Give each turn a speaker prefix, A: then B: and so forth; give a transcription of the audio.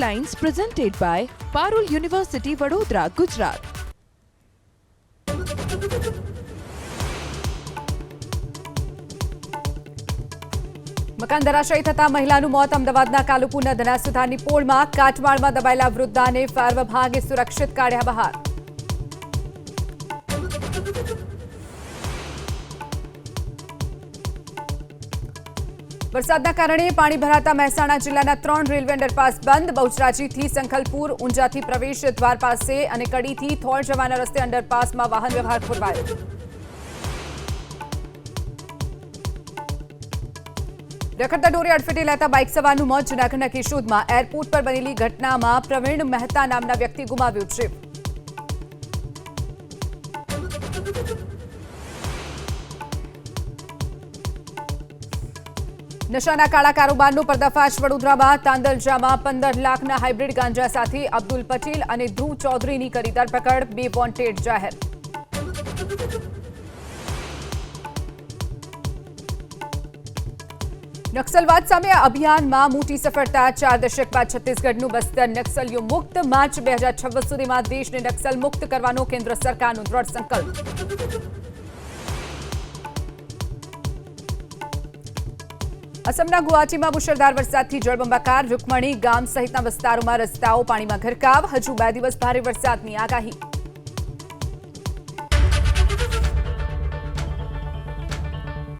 A: Headlines presented by Parul University, Vadodara, Gujarat.
B: મકાન ધરાશાયી થતા મહિલાનું મોત. અમદાવાદના કાલુપુરના ધનાસુધારની પોળમાં કાટમાળમાં દબાયેલા વૃદ્ધાને ફાયર વિભાગે સુરક્ષિત કાઢ્યા બહાર. વરસાદના કારણે પાણી ભરાતા મહેસાણા જિલ્લાના 3 રેલવે અંડરપાસ બંધ. બહુચરાજીથી સંખલપુર, ઊંઝાથી પ્રવેશ દ્વાર પાસે અને કડીથી થોળ જવાના રસ્તે અંડરપાસમાં વાહન વ્યવહાર ખોરવાયો. રખડતા ઢોરે અડફેટે લેતા બાઇક સવારનું મોત. જૂનાગઢના કેશોદમાં એરપોર્ટ પર બનેલી ઘટનામાં પ્રવીણ મહેતા નામના વ્યક્તિ ગુમાવ્યો જીવ. નશાના કાળા કારોબારનો પર્દાફાશ. વડોદરામાં તાંદલજામાં 15 લાખના હાઇબ્રિડ ગાંજા સાથે અબ્દુલ પટેલ અને ધ્રુવ ચૌધરીની કરી ધરપકડ. 2 વોન્ટેડ જાહેર. નક્સલવાદ સામે અભિયાનમાં મોટી સફળતા. 4 દશક બાદ છત્તીસગઢનું બસ્તર નક્સલીઓ મુક્ત. માર્ચ 2026 સુધીમાં દેશને નક્સલ મુક્ત કરવાનો કેન્દ્ર સરકારનો દ્રઢ સંકલ્પ. અસમના ગુવાહાટીમાં મુશળધાર વરસાદથી જળબંબાકાર. રૂકમણી ગામ સહિતના વિસ્તારોમાં રસ્તાઓ પાણીમાં ગરકાવ. હજુ 2 દિવસ ભારે વરસાદની આગાહી.